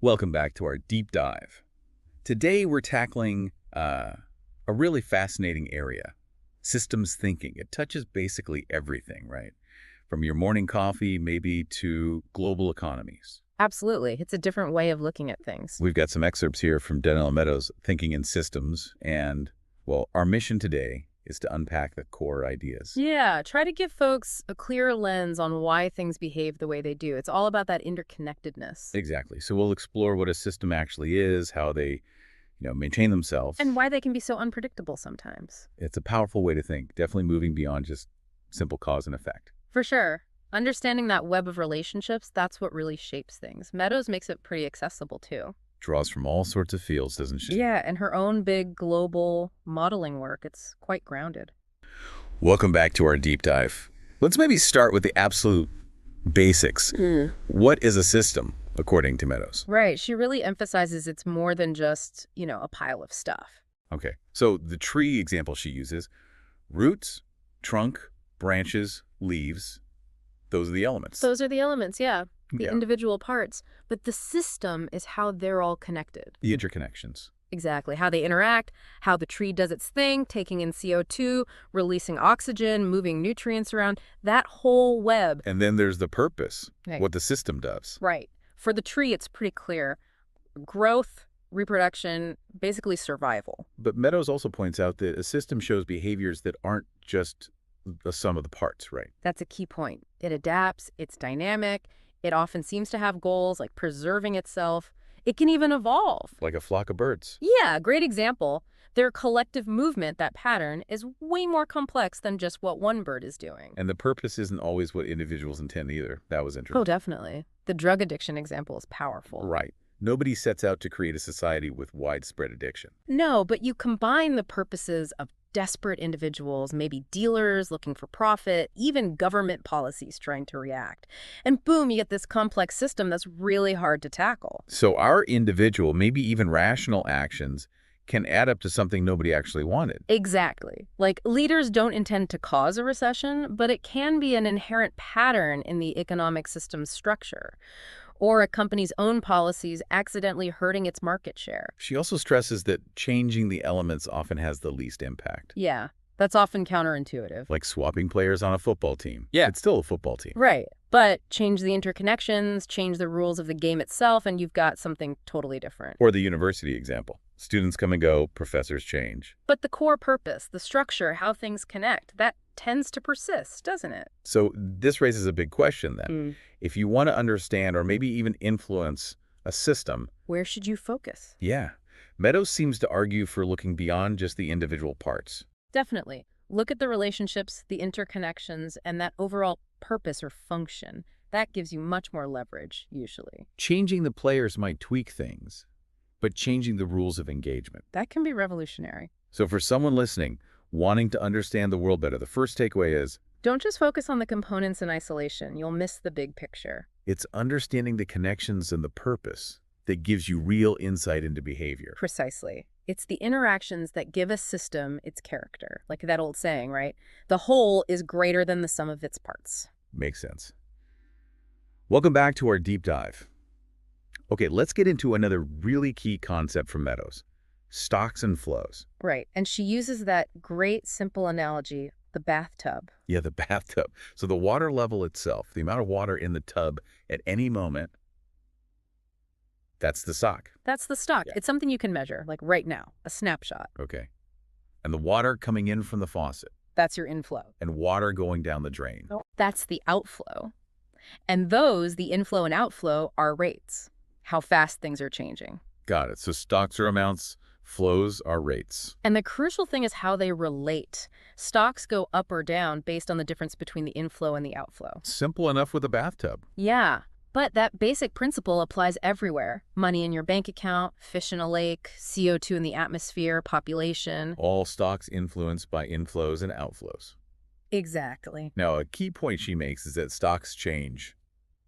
Welcome back to our deep dive. Today we're tackling a really fascinating area, systems thinking. It touches basically everything, right? From your morning coffee maybe to global economies. Absolutely. It's a different way of looking at things. We've got some excerpts here from Donella Meadows, Thinking in Systems, and, well, our mission today is to unpack the core ideas. Yeah, try to give folks a clear lens on why things behave the way they do. It's all about that interconnectedness. Exactly. So we'll explore what a system actually is, how they maintain themselves. And why they can be so unpredictable sometimes. It's a powerful way to think, definitely moving beyond just simple cause and effect. For sure. Understanding that web of relationships, that's what really shapes things. Meadows makes it pretty accessible, too. Draws from all sorts of fields, doesn't she? Yeah, and her own big global modeling work, it's quite grounded. Welcome back to our deep dive. Let's maybe start with the absolute basics. What is a system, according to Meadows? Right. She really emphasizes it's more than just, a pile of stuff. Okay, so the tree example she uses, roots, trunk, branches, leaves, those are the elements. Those are the elements, yeah. The Yeah. individual parts. But the system is how they're all connected. The interconnections. Exactly. How they interact, how the tree does its thing, taking in CO2, releasing oxygen, moving nutrients around, that whole web. And then there's the purpose, Right. what the system does. Right. For the tree, it's pretty clear. Growth, reproduction, basically survival. But Meadows also points out that a system shows behaviors that aren't just the sum of the parts, right? That's a key point. It adapts, it's dynamic, it often seems to have goals like preserving itself. It can even evolve. Like a flock of birds. Yeah, great example. Their collective movement, that pattern, is way more complex than just what one bird is doing. And the purpose isn't always what individuals intend either. That was Oh, interesting. definitely. The drug addiction example is powerful. Right. Nobody sets out to create a society with widespread addiction. No, but you combine the purposes of desperate individuals, maybe dealers looking for profit, even government policies trying to react. And boom, you get this complex system that's really hard to tackle. So our individual, maybe even rational actions can add up to something nobody actually wanted. Exactly. Like, leaders don't intend to cause a recession, but it can be an inherent pattern in the economic system's structure, or a company's own policies accidentally hurting its market share. She also stresses that changing the elements often has the least impact. Yeah, that's often counterintuitive. Like swapping players on a football team. Yeah. It's still a football team. Right. But change the interconnections, change the rules of the game itself, and you've got something totally different. Or the university example. Students come and go, professors change. But the core purpose, the structure, how things connect, that tends to persist, doesn't it? So this raises a big question then. If you want to understand or maybe even influence a system, Where should you focus? yeah, Meadows seems to argue for looking beyond just the individual parts. Definitely. Look at the relationships, the interconnections, and that overall purpose or function. That gives you much more leverage, usually. Changing the players might tweak things, but changing the rules of engagement. That can be revolutionary. So for someone listening, wanting to understand the world better, the first takeaway is Don't just focus on the components in isolation. You'll miss the big picture. it's understanding the connections and the purpose that gives you real insight into behavior. Precisely. It's the interactions that give a system its character. Like that old saying, right? The whole is greater than the sum of its parts. Makes sense. Welcome back to our deep dive. Okay, let's get into another really key concept from Meadows, stocks and flows. Right. And she uses that great simple analogy, the bathtub. Yeah, the bathtub. So the water level itself, the amount of water in the tub at any moment, that's the stock. That's the stock. Yeah. It's something you can measure, like right now, a snapshot. Okay. And the water coming in from the faucet That's your inflow. and water going down the drain. That's the outflow. And those, the inflow and outflow, are rates, how fast things are changing. Got it. So stocks are amounts, flows are rates. And the crucial thing is how they relate. Stocks go up or down based on the difference between the inflow and the outflow. Simple enough with a bathtub. Yeah, but that basic principle applies everywhere. Money in your bank account, fish in a lake, CO2 in the atmosphere, population. All stocks influenced by inflows and outflows. Exactly. Now, a key point she makes is that stocks change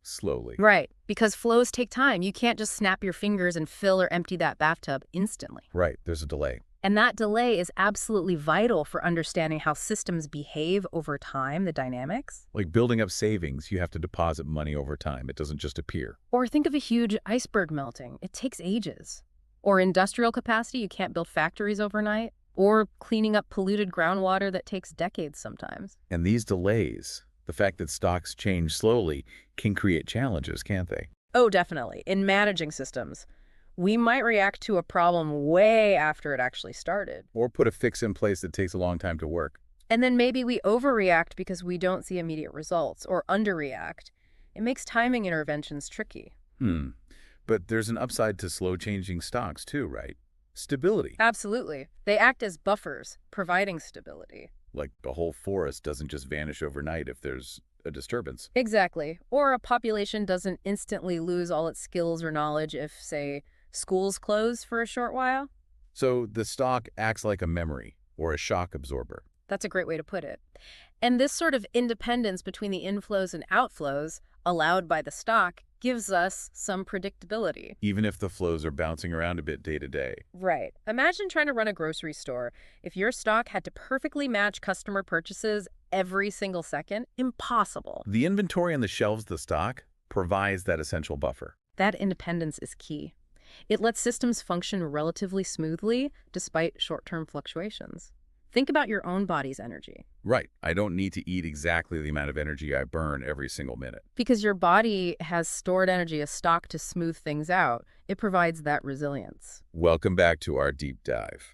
slowly. Right, because flows take time. You can't just snap your fingers and fill or empty that bathtub instantly. Right, there's a delay. And that delay is absolutely vital for understanding how systems behave over time, the dynamics. Like building up savings, you have to deposit money over time. It doesn't just appear. Or think of a huge iceberg melting. It takes ages. Or industrial capacity, you can't build factories overnight. Or cleaning up polluted groundwater that takes decades sometimes. And these delays, the fact that stocks change slowly, can create challenges, can't they? Oh, definitely. In managing systems, we might react to a problem way after it actually started. Or put a fix in place that takes a long time to work. And then maybe we overreact because we don't see immediate results, or underreact. It makes timing interventions tricky. But there's an upside to slow-changing stocks too, right? Stability. Absolutely. They act as buffers, providing stability. Like a whole forest doesn't just vanish overnight if there's a disturbance. Exactly. Or a population doesn't instantly lose all its skills or knowledge if, say, schools close for a short while. So the stock acts like a memory or a shock absorber. That's a great way to put it. And this sort of independence between the inflows and outflows allowed by the stock gives us some predictability. Even if the flows are bouncing around a bit day to day. Right. Imagine trying to run a grocery store. If your stock had to perfectly match customer purchases every single second, impossible. The inventory on the shelves of the stock provides that essential buffer. That independence is key. It lets systems function relatively smoothly despite short-term fluctuations. Think about your own body's energy. Right. I don't need to eat exactly the amount of energy I burn every single minute. Because your body has stored energy as stock to smooth things out, it provides that resilience. Welcome back to our deep dive.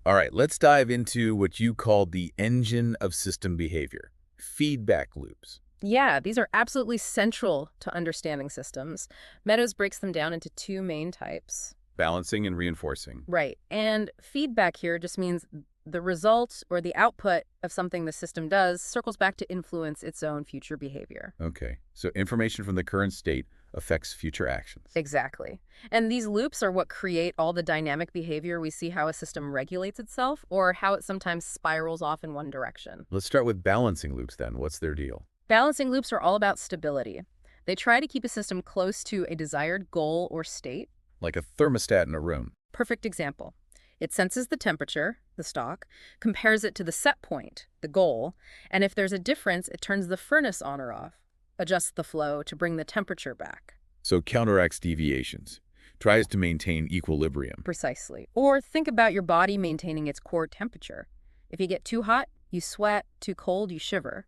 All right, let's dive into what you called the engine of system behavior, feedback loops. Yeah, these are absolutely central to understanding systems. Meadows breaks them down into two main types. Balancing and reinforcing. Right. And feedback here just means the result or the output of something the system does circles back to influence its own future behavior. Okay, so information from the current state affects future actions. Exactly. And these loops are what create all the dynamic behavior we see how a system regulates itself or how it sometimes spirals off in one direction. Let's start with balancing loops then. What's their deal? Balancing loops are all about stability. They try to keep a system close to a desired goal or state. Like a thermostat in a room. Perfect example. It senses the temperature, the stock, compares it to the set point, the goal, and if there's a difference, it turns the furnace on or off, adjusts the flow to bring the temperature back. So counteracts deviations, tries to maintain equilibrium. Precisely. Or think about your body maintaining its core temperature. If you get too hot, you sweat, too cold, you shiver.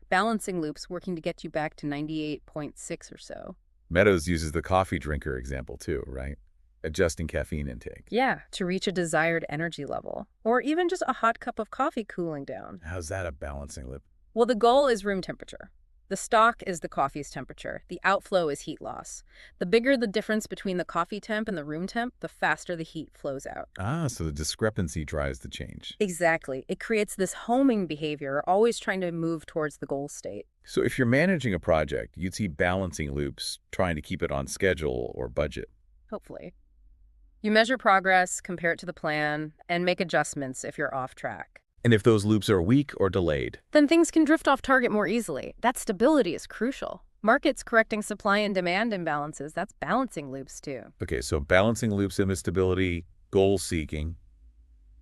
Balancing loops working to get you back to 98.6 or so. Meadows uses the coffee drinker example too, right? Adjusting caffeine intake. Yeah, to reach a desired energy level. Or even just a hot cup of coffee cooling down. How's that a balancing loop? Well, the goal is room temperature. The stock is the coffee's temperature. The outflow is heat loss. The bigger the difference between the coffee temp and the room temp, the faster the heat flows out. Ah, so the discrepancy drives the change. Exactly. It creates this homing behavior, always trying to move towards the goal state. So if you're managing a project, you'd see balancing loops trying to keep it on schedule or budget. Hopefully. You measure progress, compare it to the plan, and make adjustments if you're off track. And if those loops are weak or delayed, Then things can drift off target more easily. That stability is crucial. Markets correcting supply and demand imbalances, that's balancing loops too. okay, so balancing loops and stability, goal seeking.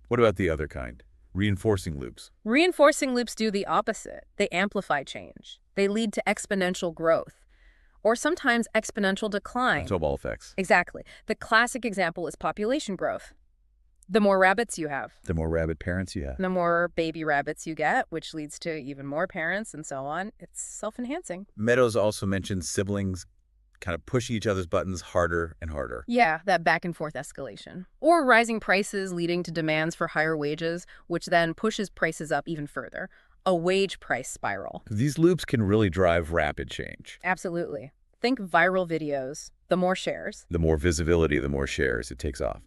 What about the other kind? Reinforcing loops. Reinforcing loops do the opposite. They amplify change. They lead to exponential growth, or sometimes exponential decline. Snowball effects. Exactly. The classic example is population growth. The more rabbits you have, The more rabid parents you have. the more baby rabbits you get, which leads to even more parents and so on. It's self-enhancing. Meadows also mentioned siblings kind of pushing each other's buttons harder and harder. Yeah, that back and forth escalation. Or rising prices leading to demands for higher wages, which then pushes prices up even further. A wage price spiral. These loops can really drive rapid change. Absolutely. Think viral videos. The more shares. The more visibility, the more shares it takes off.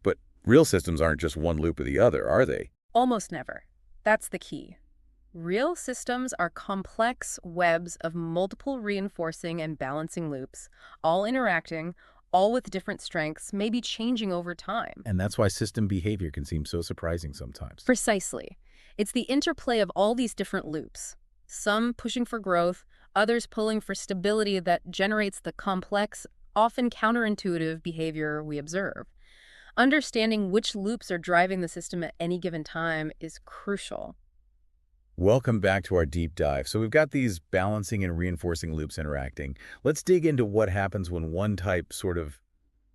But real systems aren't just one loop or the other, are they? Almost never. That's the key. Real systems are complex webs of multiple reinforcing and balancing loops, all interacting, all with different strengths, maybe changing over time. And that's why system behavior can seem so surprising sometimes. Precisely. It's the interplay of all these different loops, some pushing for growth, others pulling for stability that generates the complex, often counterintuitive behavior we observe. Understanding which loops are driving the system at any given time is crucial. Welcome back to our deep dive. So we've got these balancing and reinforcing loops interacting. Let's dig into what happens when one type sort of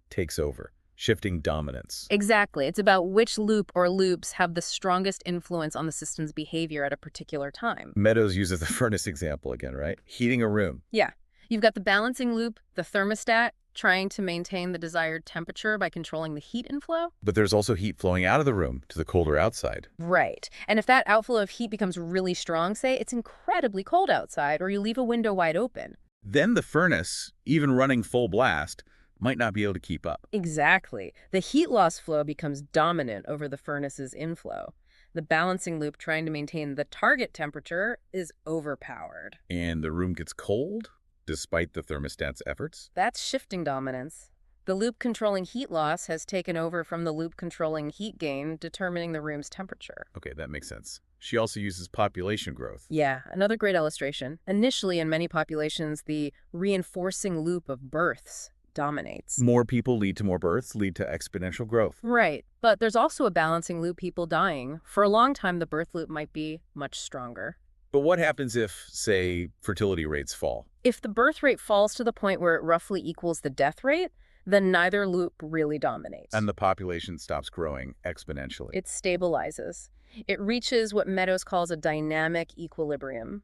takes over, shifting dominance. Exactly. It's about which loop or loops have the strongest influence on the system's behavior at a particular time. Meadows uses the furnace example again, right? Heating a room. Yeah. You've got the balancing loop, the thermostat, trying to maintain the desired temperature by controlling the heat inflow. But there's also heat flowing out of the room to the colder outside. Right. And if that outflow of heat becomes really strong, say it's incredibly cold outside, or you leave a window wide open. Then the furnace, even running full blast, might not be able to keep up. Exactly. The heat loss flow becomes dominant over the furnace's inflow. The balancing loop trying to maintain the target temperature is overpowered. And the room gets cold, despite the thermostat's efforts. That's shifting dominance. The loop controlling heat loss has taken over from the loop controlling heat gain, determining the room's temperature. Okay, that makes sense. She also uses population growth. Yeah, another great illustration. Initially, in many populations, the reinforcing loop of births dominates. More people lead to more births, lead to exponential growth. Right, but there's also a balancing loop, people dying. For a long time, the birth loop might be much stronger. But what happens if, say, fertility rates fall? If the birth rate falls to the point where it roughly equals the death rate, then neither loop really dominates. And the population stops growing exponentially. It stabilizes. It reaches what Meadows calls a dynamic equilibrium.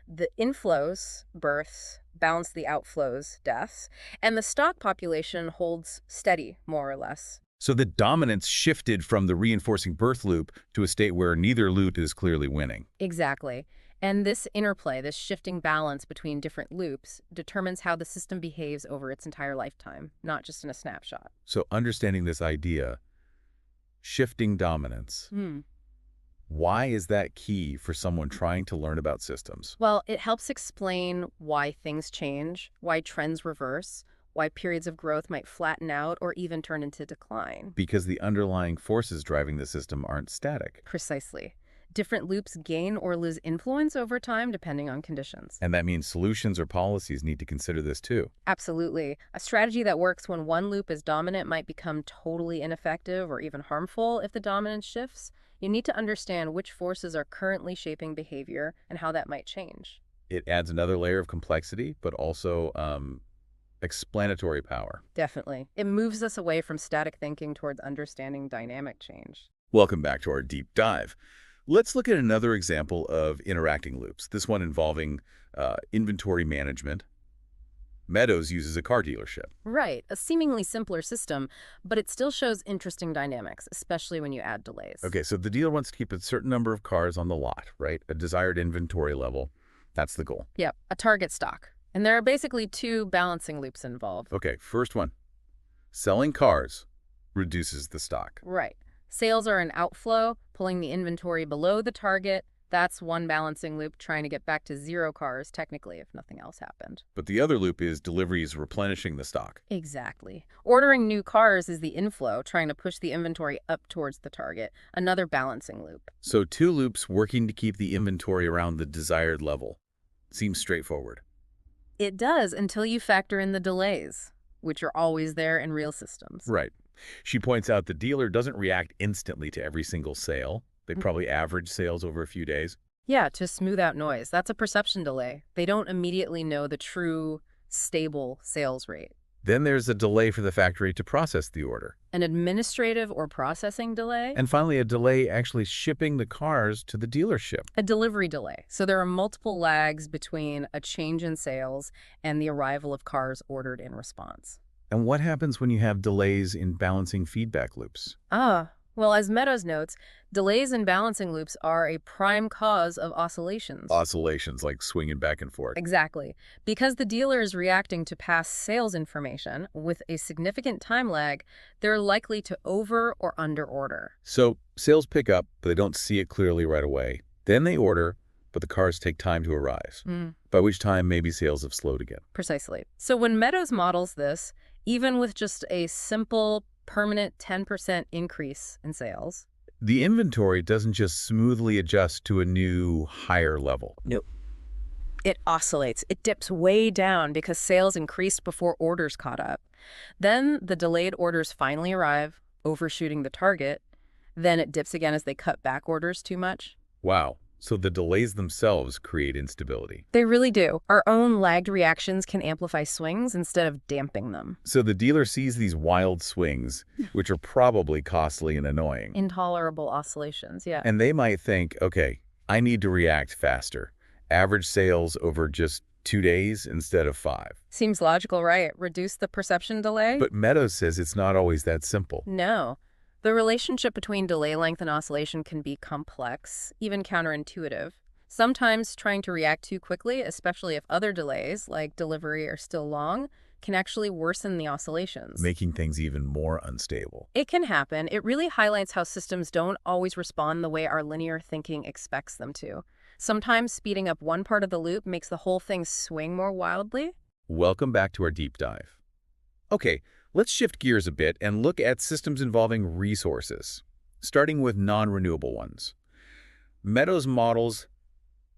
The inflows, births, balance the outflows, deaths, and the stock population holds steady, more or less. So the dominance shifted from the reinforcing birth loop to a state where neither loop is clearly winning. Exactly. And this interplay, this shifting balance between different loops, determines how the system behaves over its entire lifetime, not just in a snapshot. So understanding this idea, shifting dominance, why is that key for someone trying to learn about systems? Well, it helps explain why things change, why trends reverse, why periods of growth might flatten out or even turn into decline. Because the underlying forces driving the system aren't static. Precisely. Different loops gain or lose influence over time depending on conditions. And that means solutions or policies need to consider this too. Absolutely. A strategy that works when one loop is dominant might become totally ineffective or even harmful if the dominance shifts. You need to understand which forces are currently shaping behavior and how that might change. It adds another layer of complexity, but also explanatory power. Definitely. It moves us away from static thinking towards understanding dynamic change. Welcome back to our deep dive. Let's look at another example of interacting loops, this one involving inventory management. Meadows uses a car dealership. Right, a seemingly simpler system, but it still shows interesting dynamics, especially when you add delays. Okay, so the dealer wants to keep a certain number of cars on the lot, right? A desired inventory level. That's the goal. Yep, a target stock. And there are basically two balancing loops involved. Okay, first one. Selling cars reduces the stock. Right. Sales are an outflow, pulling the inventory below the target. That's one balancing loop trying to get back to 0 cars, technically, if nothing else happened. But the other loop is deliveries replenishing the stock. Exactly. Ordering new cars is the inflow, trying to push the inventory up towards the target. Another balancing loop. So two loops working to keep the inventory around the desired level. Seems straightforward. It does until you factor in the delays, which are always there in real systems. Right. She points out the dealer doesn't react instantly to every single sale. They probably average sales over a few days. Yeah, to smooth out noise. That's a perception delay. They don't immediately know the true, stable sales rate. Then there's a delay for the factory to process the order. An administrative or processing delay. And finally, a delay actually shipping the cars to the dealership. A delivery delay. So there are multiple lags between a change in sales and the arrival of cars ordered in response. And what happens when you have delays in balancing feedback loops? Well, as Meadows notes, delays in balancing loops are a prime cause of oscillations. Oscillations, like swinging back and forth. Exactly. Because the dealer is reacting to past sales information with a significant time lag, they're likely to over or under order. So sales pick up, but they don't see it clearly right away. Then they order, but the cars take time to arrive, by which time maybe sales have slowed again. Precisely. So when Meadows models this, even with just a simple, permanent 10% increase in sales, the inventory doesn't just smoothly adjust to a new, higher level. Nope. It oscillates. It dips way down because sales increased before orders caught up. Then the delayed orders finally arrive, overshooting the target. Then it dips again as they cut back orders too much. Wow. So the delays themselves create instability. They really do. Our own lagged reactions can amplify swings instead of damping them. So the dealer sees these wild swings, which are probably costly and annoying. Intolerable oscillations, yeah. And they might think, okay, I need to react faster. Average sales over just 2 days instead of 5. Seems logical, right? Reduce the perception delay? But Meadows says it's not always that simple. No. The relationship between delay length and oscillation can be complex, even counterintuitive. Sometimes trying to react too quickly, especially if other delays, like delivery, are still long, can actually worsen the oscillations. Making things even more unstable. It can happen. It really highlights how systems don't always respond the way our linear thinking expects them to. Sometimes speeding up one part of the loop makes the whole thing swing more wildly. Welcome back to our deep dive. Okay, let's shift gears a bit and look at systems involving resources, starting with non-renewable ones. Meadows models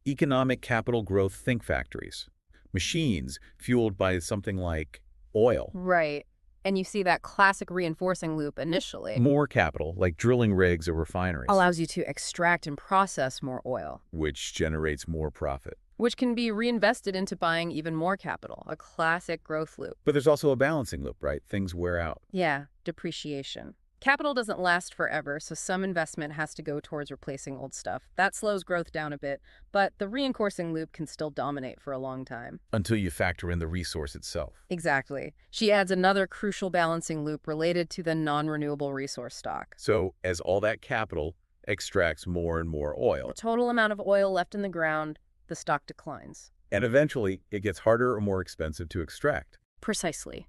economic capital growth think factories, machines fueled by something like oil. Right. And you see that classic reinforcing loop initially. More capital, like drilling rigs or refineries, Allows you to extract and process more oil, which generates more profit. which can be reinvested into buying even more capital, a classic growth loop. But there's also a balancing loop, right? Things wear out. Yeah, depreciation. Capital doesn't last forever, so some investment has to go towards replacing old stuff. That slows growth down a bit, but the reinforcing loop can still dominate for a long time. Until you factor in the resource itself. Exactly. She adds another crucial balancing loop related to the non-renewable resource stock. So as all that capital extracts more and more oil, The total amount of oil left in the ground, the stock declines. and eventually it gets harder or more expensive to extract. Precisely.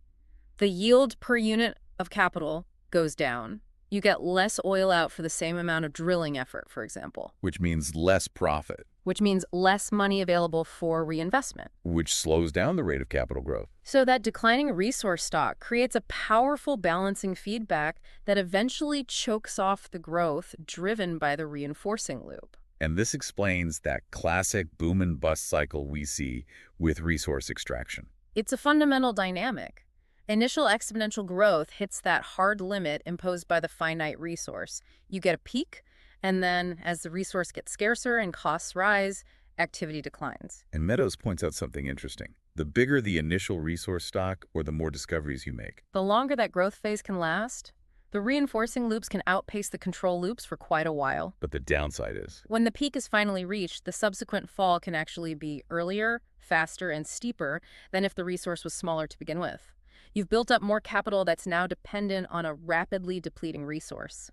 The yield per unit of capital goes down. You get less oil out for the same amount of drilling effort, for example, Which means less profit, which means less money available for reinvestment. which slows down the rate of capital growth. So that declining resource stock creates a powerful balancing feedback that eventually chokes off the growth driven by the reinforcing loop. And this explains that classic boom and bust cycle we see with resource extraction. It's a fundamental dynamic. Initial exponential growth hits that hard limit imposed by the finite resource. You get a peak, and then as the resource gets scarcer and costs rise, activity declines. And Meadows points out something interesting. The bigger the initial resource stock or the more discoveries you make. The longer that growth phase can last, the reinforcing loops can outpace the control loops for quite a while. But the downside is, When the peak is finally reached, the subsequent fall can actually be earlier, faster, and steeper than if the resource was smaller to begin with. You've built up more capital that's now dependent on a rapidly depleting resource.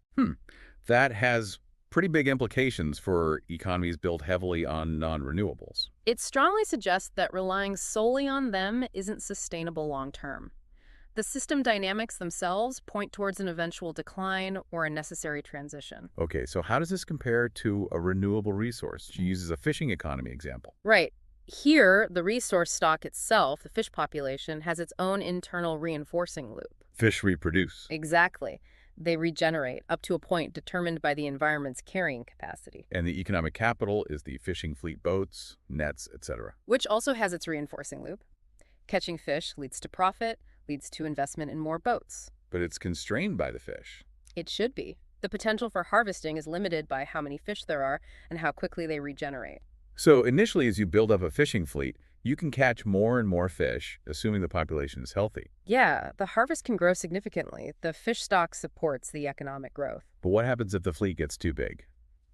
that has pretty big implications for economies built heavily on non-renewables. It strongly suggests that relying solely on them isn't sustainable long-term. The system dynamics themselves point towards an eventual decline or a necessary transition. Okay, so how does this compare to a renewable resource? She uses a fishing economy example. Right. Here, the resource stock itself, the fish population, has its own internal reinforcing loop. Fish reproduce. Exactly. They regenerate up to a point determined by the environment's carrying capacity, And the economic capital is the fishing fleet boats, nets, etc. which also has its reinforcing loop. Catching fish leads to profit, leads to investment in more boats. But it's constrained by the fish. It should be. The potential for harvesting is limited by how many fish there are and how quickly they regenerate. So initially, as you build up a fishing fleet, you can catch more and more fish, assuming the population is healthy. Yeah, the harvest can grow significantly. The fish stock supports the economic growth. But what happens if the fleet gets too big?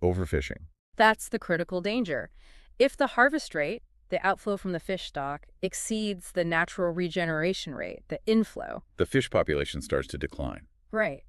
Overfishing. That's the critical danger. If the harvest rate, the outflow from the fish stock, exceeds the natural regeneration rate, the inflow. The fish population starts to decline. Right.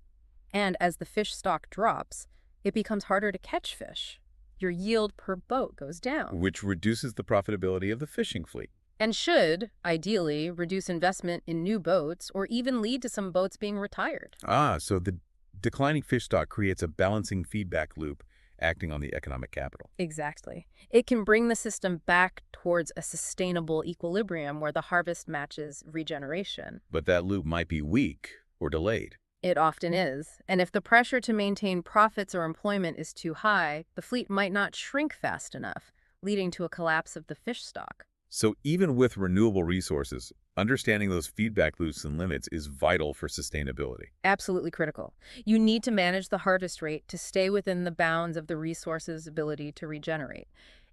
And as the fish stock drops, it becomes harder to catch fish. Your yield per boat goes down. Which reduces the profitability of the fishing fleet. And should, ideally, reduce investment in new boats or even lead to some boats being retired. So the declining fish stock creates a balancing feedback loop acting on the economic capital. Exactly. It can bring the system back towards a sustainable equilibrium where the harvest matches regeneration. But that loop might be weak or delayed. It often is. And if the pressure to maintain profits or employment is too high, the fleet might not shrink fast enough, leading to a collapse of the fish stock. So even with renewable resources, Understanding those feedback loops and limits is vital for sustainability. Absolutely critical. You need to manage the harvest rate to stay within the bounds of the resource's ability to regenerate.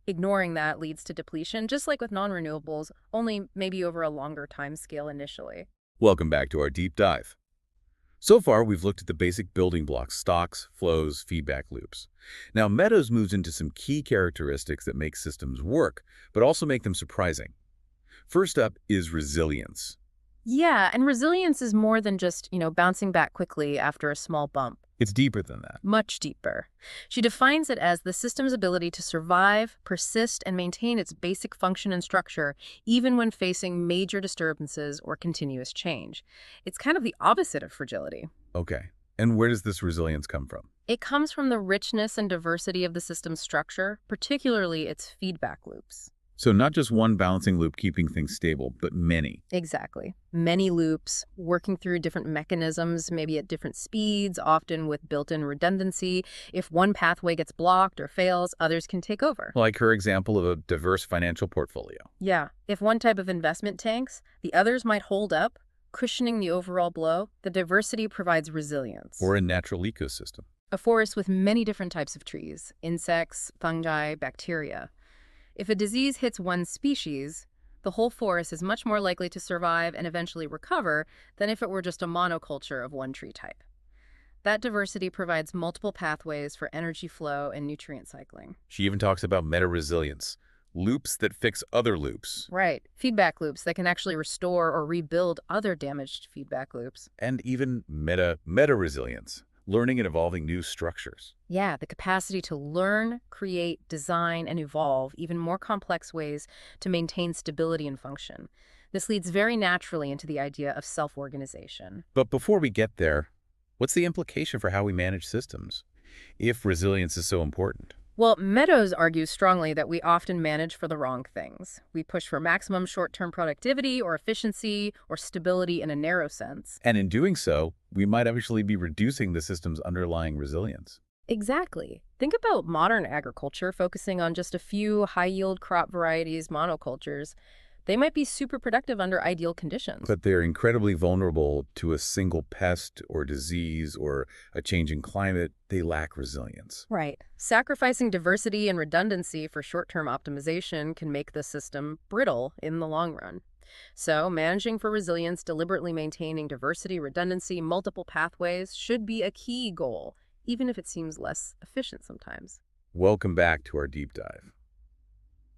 Ignoring that leads to depletion, just like with non-renewables, only maybe over a longer time scale initially. Welcome back to our deep dive. So far, we've looked at the basic building blocks, stocks, flows, feedback loops. Now, Meadows moves into some key characteristics that make systems work, but also make them surprising. First up is resilience. Yeah, and resilience is more than just, bouncing back quickly after a small bump. It's deeper than that. Much deeper. She defines it as the system's ability to survive, persist, and maintain its basic function and structure, even when facing major disturbances or continuous change. It's kind of the opposite of fragility. Okay. And where does this resilience come from? It comes from the richness and diversity of the system's structure, particularly its feedback loops. So not just one balancing loop keeping things stable, but many. Exactly. Many loops, working through different mechanisms, maybe at different speeds, often with built-in redundancy. If one pathway gets blocked or fails, others can take over. Like her example of a diverse financial portfolio. Yeah, if one type of investment tanks, the others might hold up, cushioning the overall blow. The diversity provides resilience. Or a natural ecosystem. A forest with many different types of trees, insects, fungi, bacteria. If a disease hits one species, the whole forest is much more likely to survive and eventually recover than if it were just a monoculture of one tree type. That diversity provides multiple pathways for energy flow and nutrient cycling. She even talks about meta-resilience, loops that fix other loops. Right. Feedback loops that can actually restore or rebuild other damaged feedback loops. And even meta-resilience, learning and evolving new structures. Yeah, the capacity to learn, create, design, and evolve even more complex ways to maintain stability and function. This leads very naturally into the idea of self-organization. But before we get there, what's the implication for how we manage systems, if resilience is so important? Well, Meadows argues strongly that we often manage for the wrong things. We push for maximum short-term productivity or efficiency or stability in a narrow sense. And in doing so, we might actually be reducing the system's underlying resilience. Exactly. Think about modern agriculture focusing on just a few high-yield crop varieties, monocultures. They might be super productive under ideal conditions. But they're incredibly vulnerable to a single pest or disease or a changing climate. They lack resilience. Right. Sacrificing diversity and redundancy for short-term optimization can make the system brittle in the long run. So, managing for resilience, deliberately maintaining diversity, redundancy, multiple pathways should be a key goal, even if it seems less efficient sometimes. Welcome back to our deep dive.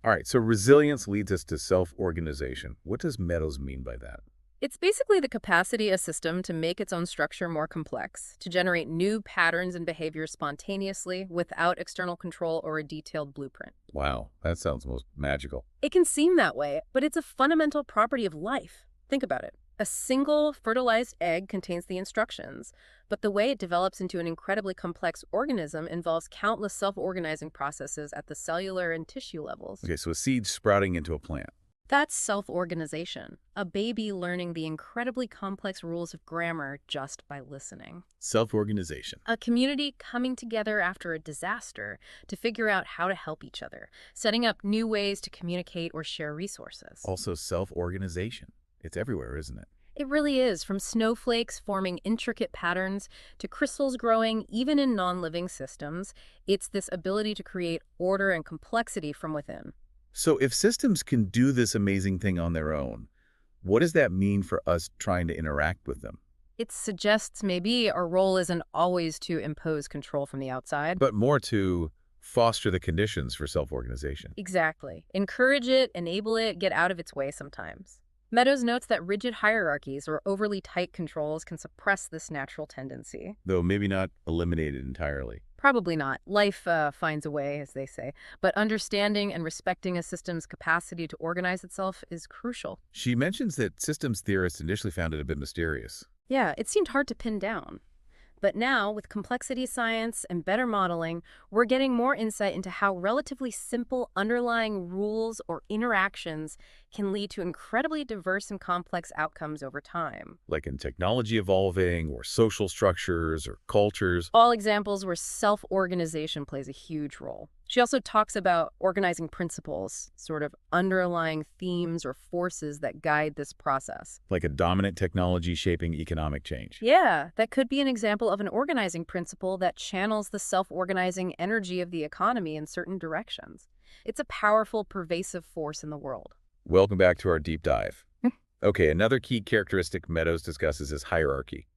All right, so resilience leads us to self-organization. What does Meadows mean by that? It's basically the capacity of a system to make its own structure more complex, to generate new patterns and behaviors spontaneously without external control or a detailed blueprint. Wow, that sounds most magical. It can seem that way, but it's a fundamental property of life. Think about it. A single fertilized egg contains the instructions, but the way it develops into an incredibly complex organism involves countless self-organizing processes at the cellular and tissue levels. Okay, so a seed sprouting into a plant. That's self-organization, a baby learning the incredibly complex rules of grammar just by listening. Self-organization. A community coming together after a disaster to figure out how to help each other, setting up new ways to communicate or share resources. Also self-organization. It's everywhere, isn't it? It really is, from snowflakes forming intricate patterns to crystals growing even in non-living systems. It's this ability to create order and complexity from within. So if systems can do this amazing thing on their own, what does that mean for us trying to interact with them? It suggests maybe our role isn't always to impose control from the outside. But more to foster the conditions for self-organization. Exactly. Encourage it, enable it, get out of its way sometimes. Meadows notes that rigid hierarchies or overly tight controls can suppress this natural tendency. Though maybe not eliminated entirely. Probably not. Life finds a way, as they say. But understanding and respecting a system's capacity to organize itself is crucial. She mentions that systems theorists initially found it a bit mysterious. Yeah, it seemed hard to pin down. But now, with complexity science and better modeling, we're getting more insight into how relatively simple underlying rules or interactions can lead to incredibly diverse and complex outcomes over time. Like in technology evolving, or social structures, or cultures. All examples where self-organization plays a huge role. She also talks about organizing principles, sort of underlying themes or forces that guide this process. Like a dominant technology shaping economic change. Yeah, that could be an example of an organizing principle that channels the self-organizing energy of the economy in certain directions. It's a powerful, pervasive force in the world. Welcome back to our deep dive. Okay, another key characteristic Meadows discusses is hierarchy.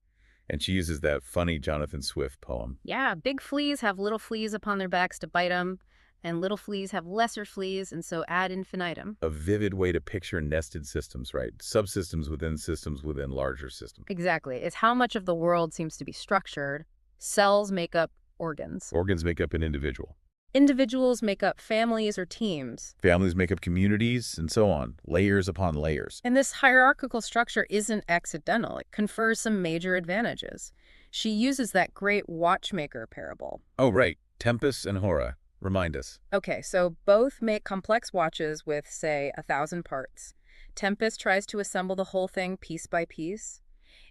And she uses that funny Jonathan Swift poem. Yeah, big fleas have little fleas upon their backs to bite them, and little fleas have lesser fleas, and so ad infinitum. A vivid way to picture nested systems, right? Subsystems within larger systems. Exactly. It's how much of the world seems to be structured. Cells make up organs. Organs make up an individual. Individuals make up families or teams. Families make up communities, and so on, layers upon layers. And this hierarchical structure isn't accidental. It confers some major advantages. She uses that great watchmaker parable. Oh, right. Tempest and Hora. Remind us. Okay, so both make complex watches with, say, 1,000 parts. Tempest tries to assemble the whole thing piece by piece.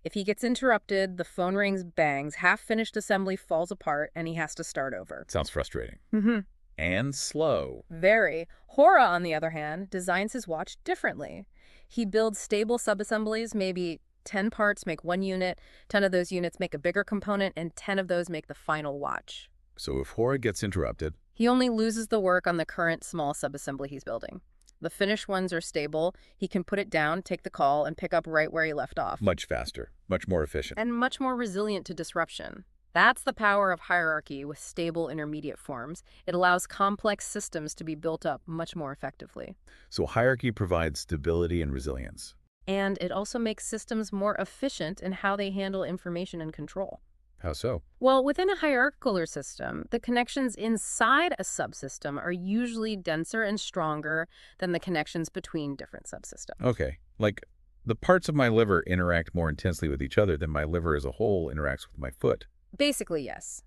If he gets interrupted, the phone rings, bangs, half-finished assembly falls apart, and he has to start over. Sounds frustrating. Mm-hmm. And slow. Very. Hora, on the other hand, designs his watch differently. He builds stable subassemblies, maybe 10 parts make one unit, 10 of those units make a bigger component, and 10 of those make the final watch. So if Hora gets interrupted, he only loses the work on the current small subassembly he's building. The finished ones are stable. He can put it down, take the call, and pick up right where he left off. much faster, much more efficient. And much more resilient to disruption. That's the power of hierarchy with stable intermediate forms. It allows complex systems to be built up much more effectively. So hierarchy provides stability and resilience. And it also makes systems more efficient in how they handle information and control. How so? Well, within a hierarchical system, the connections inside a subsystem are usually denser and stronger than the connections between different subsystems. Okay, like the parts of my liver interact more intensely with each other than my liver as a whole interacts with my foot. Basically, yes.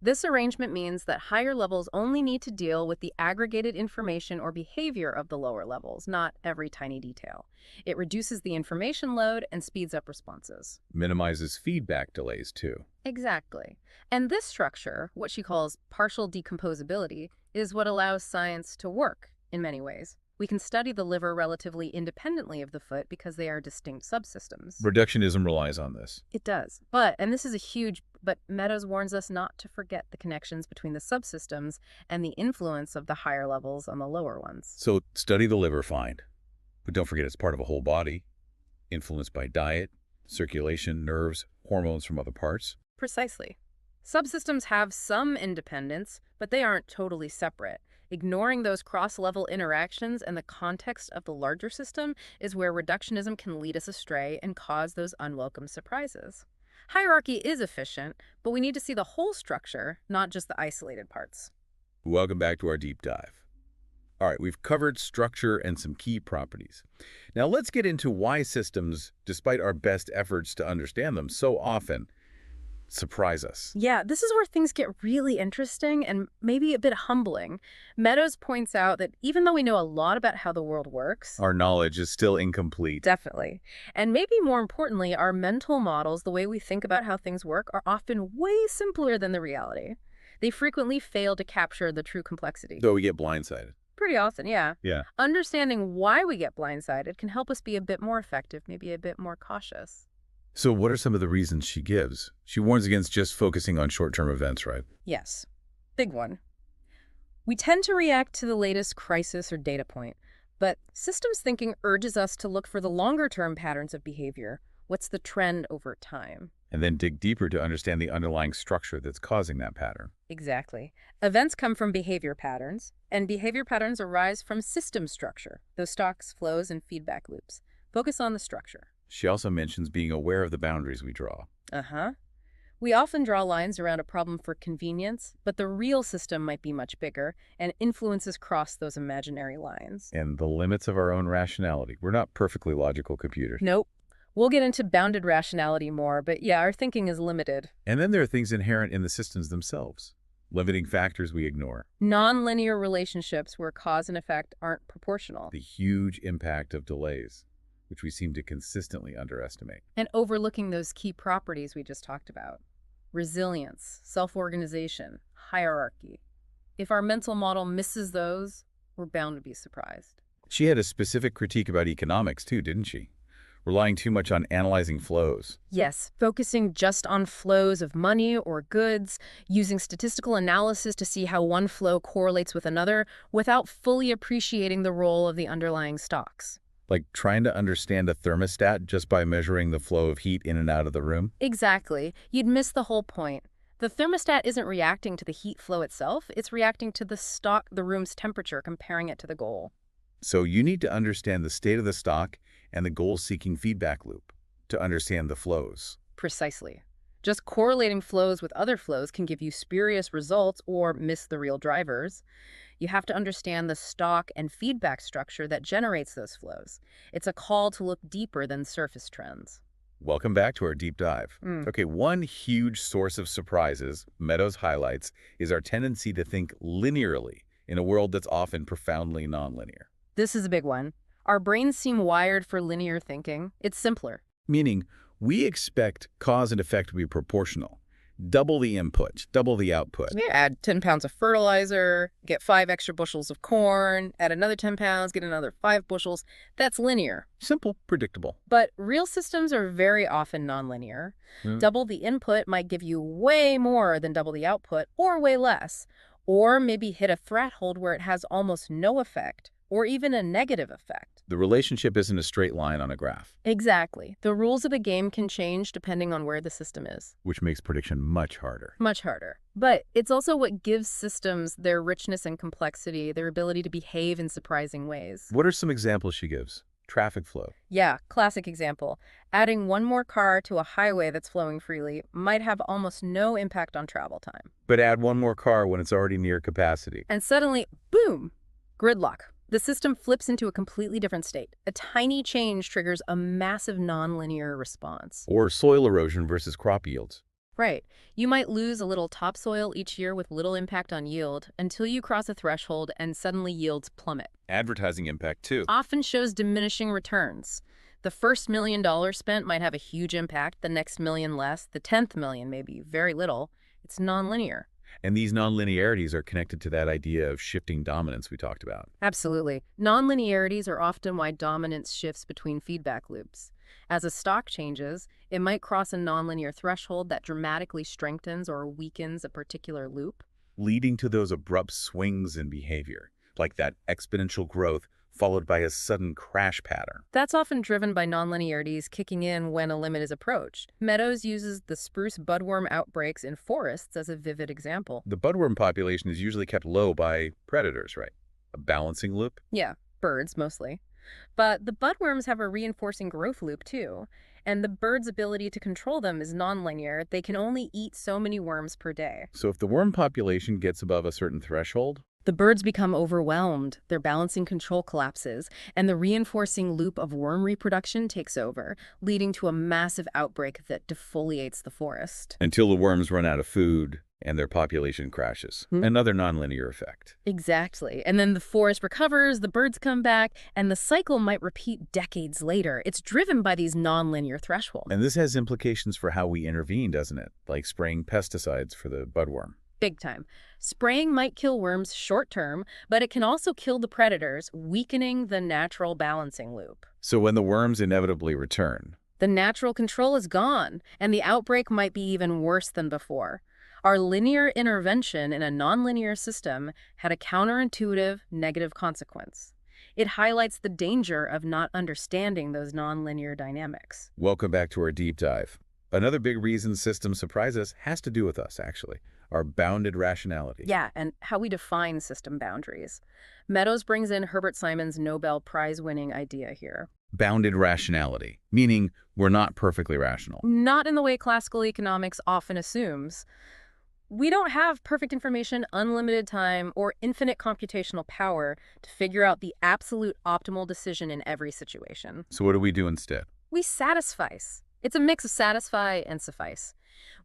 This arrangement means that higher levels only need to deal with the aggregated information or behavior of the lower levels, not every tiny detail. It reduces the information load and speeds up responses. Minimizes feedback delays, too. Exactly. And this structure, what she calls partial decomposability, is what allows science to work in many ways. We can study the liver relatively independently of the foot because they are distinct subsystems. Reductionism relies on this. It does. But, and this is a huge, but Meadows warns us not to forget the connections between the subsystems and the influence of the higher levels on the lower ones. So study the liver fine, but don't forget it's part of a whole body, influenced by diet, circulation, nerves, hormones from other parts. Precisely. Subsystems have some independence, but they aren't totally separate. Ignoring those cross-level interactions and the context of the larger system is where reductionism can lead us astray and cause those unwelcome surprises. Hierarchy is efficient, but we need to see the whole structure, not just the isolated parts. Welcome back to our deep dive. All right, we've covered structure and some key properties. Now let's get into why systems, despite our best efforts to understand them, so often surprise us. Yeah, this is where things get really interesting and maybe a bit humbling. Meadows points out that even though we know a lot about how the world works, Our knowledge is still incomplete. definitely, and maybe more importantly, our mental models, the way we think about how things work, are often way simpler than the reality. They frequently fail to capture the true complexity. Though we get blindsided. Pretty often, yeah. Yeah. Understanding why we get blindsided can help us be a bit more effective, maybe a bit more cautious. So what are some of the reasons she gives? She warns against just focusing on short-term events, right? Yes. Big one. We tend to react to the latest crisis or data point, but systems thinking urges us to look for the longer-term patterns of behavior. What's the trend over time? And then dig deeper to understand the underlying structure that's causing that pattern. Exactly. Events come from behavior patterns, and behavior patterns arise from system structure, those stocks, flows, and feedback loops. Focus on the structure. She also mentions being aware of the boundaries we draw. Uh-huh. We often draw lines around a problem for convenience, but the real system might be much bigger, and influences cross those imaginary lines. And the limits of our own rationality. We're not perfectly logical computers. Nope. We'll get into bounded rationality more, but yeah, our thinking is limited. And then there are things inherent in the systems themselves. Limiting factors we ignore. Nonlinear relationships where cause and effect aren't proportional. The huge impact of delays, which we seem to consistently underestimate. And overlooking those key properties we just talked about. Resilience, self-organization, hierarchy. If our mental model misses those, we're bound to be surprised. She had a specific critique about economics too, didn't she? Relying too much on analyzing flows. Yes, focusing just on flows of money or goods, using statistical analysis to see how one flow correlates with another without fully appreciating the role of the underlying stocks. Like trying to understand a thermostat just by measuring the flow of heat in and out of the room. Exactly. You'd miss the whole point. The thermostat isn't reacting to the heat flow itself, it's reacting to the room's temperature, comparing it to the goal. So you need to understand the state of the stock and the goal-seeking feedback loop to understand the flows. Precisely. Just correlating flows with other flows can give you spurious results or miss the real drivers. You have to understand the stock and feedback structure that generates those flows. It's a call to look deeper than surface trends. Welcome back to our deep dive. Okay, one huge source of surprises Meadows highlights is our tendency to think linearly in a world that's often profoundly nonlinear. This is a big one. Our brains seem wired for linear thinking. It's simpler. Meaning, we expect cause and effect to be proportional. Double the input, double the output. Yeah, add 10 pounds of fertilizer, get 5 extra bushels of corn, add another 10 pounds, get another 5 bushels. That's linear. Simple, predictable. But real systems are very often nonlinear. Double the input might give you way more than double the output, or way less. Or maybe hit a threshold where it has almost no effect, or even a negative effect. The relationship isn't a straight line on a graph. Exactly. The rules of the game can change depending on where the system is. Which makes prediction much harder. Much harder. But it's also what gives systems their richness and complexity, their ability to behave in surprising ways. What are some examples she gives? Traffic flow. Yeah, classic example. Adding one more car to a highway that's flowing freely might have almost no impact on travel time. But add one more car when it's already near capacity. And suddenly, boom, gridlock. The system flips into a completely different state. A tiny change triggers a massive nonlinear response. Or soil erosion versus crop yields. Right. You might lose a little topsoil each year with little impact on yield until you cross a threshold and suddenly yields plummet. Advertising impact too. Often shows diminishing returns. The first $1 million spent might have a huge impact, the next million less, the 10th million maybe very little. It's nonlinear. And these nonlinearities are connected to that idea of shifting dominance we talked about. Absolutely. Nonlinearities are often why dominance shifts between feedback loops. As a stock changes, it might cross a nonlinear threshold that dramatically strengthens or weakens a particular loop, leading to those abrupt swings in behavior, like that exponential growth followed by a sudden crash pattern. That's often driven by nonlinearities kicking in when a limit is approached. Meadows uses the spruce budworm outbreaks in forests as a vivid example. The budworm population is usually kept low by predators, right? A balancing loop? Yeah, birds mostly. But the budworms have a reinforcing growth loop too. And the bird's ability to control them is nonlinear. They can only eat so many worms per day. So if the worm population gets above a certain threshold, the birds become overwhelmed, their balancing control collapses, and the reinforcing loop of worm reproduction takes over, leading to a massive outbreak that defoliates the forest. Until the worms run out of food and their population crashes. Another nonlinear effect. Exactly. And then the forest recovers, the birds come back, and the cycle might repeat decades later. It's driven by these nonlinear thresholds. And this has implications for how we intervene, doesn't it? Like spraying pesticides for the budworm. Big time. Spraying might kill worms short term, but it can also kill the predators, weakening the natural balancing loop. So when the worms inevitably return, the natural control is gone, and the outbreak might be even worse than before. Our linear intervention in a nonlinear system had a counterintuitive negative consequence. It highlights the danger of not understanding those nonlinear dynamics. Welcome back to our deep dive. Another big reason systems surprise us has to do with us, actually. Our bounded rationality. Yeah, and how we define system boundaries. Meadows brings in Herbert Simon's Nobel Prize-winning idea here. Bounded rationality, meaning we're not perfectly rational. Not in the way classical economics often assumes. We don't have perfect information, unlimited time, or infinite computational power to figure out the absolute optimal decision in every situation. So what do we do instead? We satisfice. It's a mix of satisfy and suffice.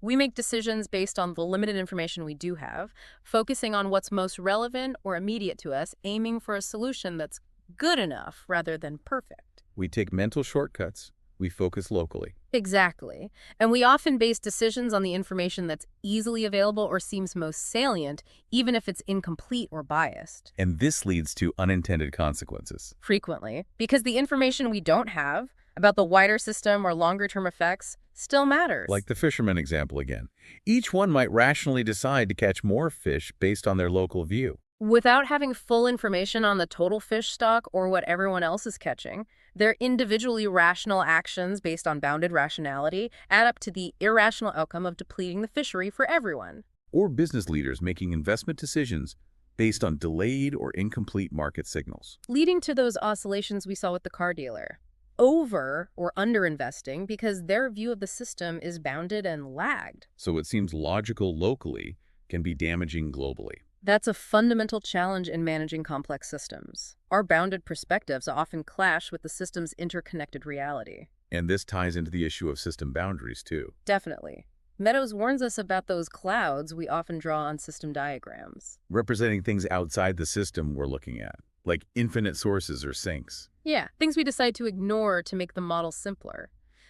We make decisions based on the limited information we do have, focusing on what's most relevant or immediate to us, aiming for a solution that's good enough rather than perfect. We take mental shortcuts. We focus locally. Exactly. And we often base decisions on the information that's easily available or seems most salient, even if it's incomplete or biased. And this leads to unintended consequences. Frequently, because the information we don't have about the wider system or longer-term effects still matters. Like the fisherman example again. Each one might rationally decide to catch more fish based on their local view. Without having full information on the total fish stock or what everyone else is catching, their individually rational actions based on bounded rationality add up to the irrational outcome of depleting the fishery for everyone. Or business leaders making investment decisions based on delayed or incomplete market signals. Leading to those oscillations we saw with the car dealer. Over or underinvesting because their view of the system is bounded and lagged. So what seems logical locally can be damaging globally. That's a fundamental challenge in managing complex systems. Our bounded perspectives often clash with the system's interconnected reality. And this ties into the issue of system boundaries, too. Definitely. Meadows warns us about those clouds we often draw on system diagrams. Representing things outside the system we're looking at, like infinite sources or sinks. Yeah, things we decide to ignore to make the model simpler.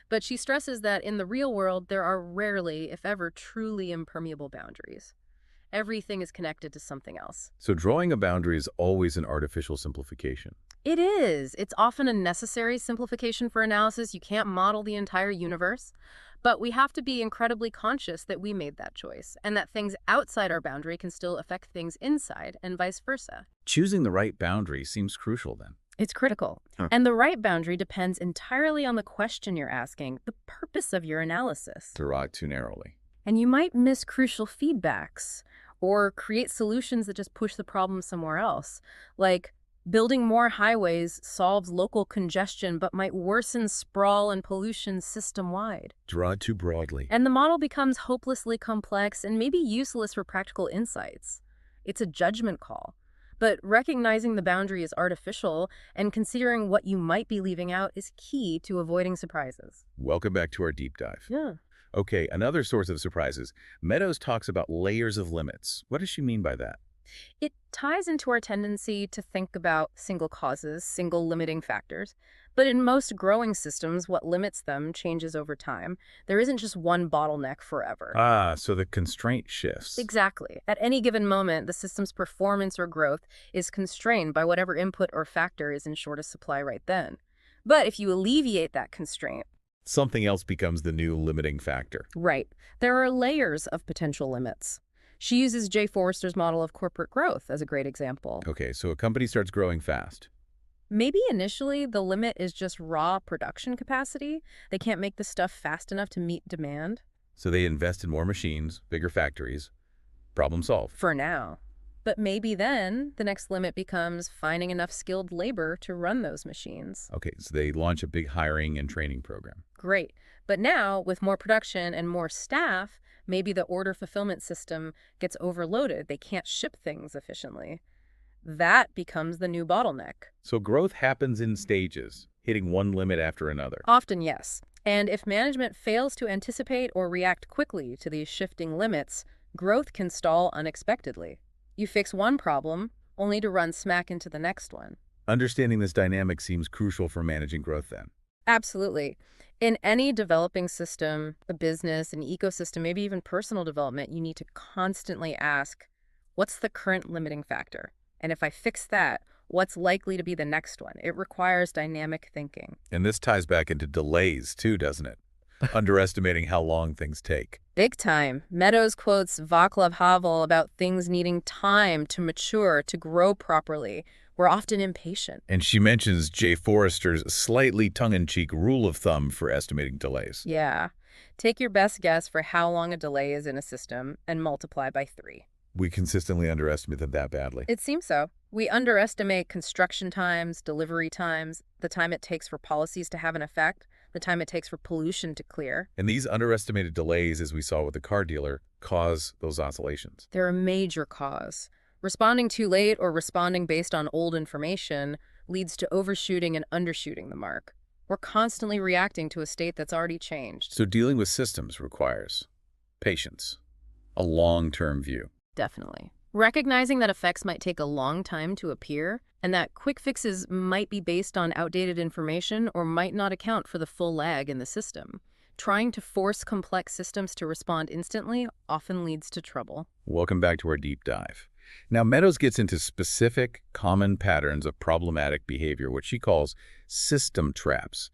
But she stresses that in the real world, there are rarely, if ever, truly impermeable boundaries. Everything is connected to something else. So drawing a boundary is always an artificial simplification. It is. It's often a necessary simplification for analysis. You can't model the entire universe. But we have to be incredibly conscious that we made that choice and that things outside our boundary can still affect things inside and vice versa. Choosing the right boundary seems crucial then. It's critical. And the right boundary depends entirely on the question you're asking, the purpose of your analysis. To draw it too narrowly. And you might miss crucial feedbacks or create solutions that just push the problem somewhere else. Like, building more highways solves local congestion but might worsen sprawl and pollution system-wide. Draw it too broadly. And the model becomes hopelessly complex and maybe useless for practical insights. It's a judgment call. But recognizing the boundary is artificial and considering what you might be leaving out is key to avoiding surprises. Welcome back to our deep dive. Yeah. Okay, another source of surprises. Meadows talks about layers of limits. What does she mean by that? It ties into our tendency to think about single causes, single limiting factors. But in most growing systems, what limits them changes over time. There isn't just one bottleneck forever. So the constraint shifts. Exactly. At any given moment, the system's performance or growth is constrained by whatever input or factor is in shortest supply right then. But if you alleviate that constraint, Something else becomes the new limiting factor. right, there are layers of potential limits. She uses Jay Forrester's model of corporate growth as a great example. Okay, so a company starts growing fast. Maybe initially the limit is just raw production capacity. They can't make the stuff fast enough to meet demand. So they invest in more machines, bigger factories. Problem solved. For now. But maybe then the next limit becomes finding enough skilled labor to run those machines. Okay, so they launch a big hiring and training program. Great. But now, with more production and more staff, maybe the order fulfillment system gets overloaded. They can't ship things efficiently. That becomes the new bottleneck. So growth happens in stages, hitting one limit after another. Often, yes. And if management fails to anticipate or react quickly to these shifting limits, growth can stall unexpectedly. You fix one problem, only to run smack into the next one. Understanding this dynamic seems crucial for managing growth then. Absolutely. In any developing system, a business, an ecosystem, maybe even personal development, you need to constantly ask, what's the current limiting factor? And if I fix that, what's likely to be the next one? It requires dynamic thinking. And this ties back into delays too, doesn't it? Underestimating how long things take. Big time. Meadows quotes Václav Havel about things needing time to mature, to grow properly. We're often impatient. And she mentions Jay Forrester's slightly tongue-in-cheek rule of thumb for estimating delays. Yeah. Take your best guess for how long a delay is in a system and multiply by 3. We consistently underestimate them that badly. It seems so. We underestimate construction times, delivery times, the time it takes for policies to have an effect, the time it takes for pollution to clear. And these underestimated delays, as we saw with the car dealer, cause those oscillations. They're a major cause. Responding too late or responding based on old information leads to overshooting and undershooting the mark. We're constantly reacting to a state that's already changed. So dealing with systems requires patience, a long-term view. Definitely. Recognizing that effects might take a long time to appear, and that quick fixes might be based on outdated information or might not account for the full lag in the system. Trying to force complex systems to respond instantly often leads to trouble. Welcome back to our deep dive. Now, Meadows gets into specific, common patterns of problematic behavior, which she calls system traps.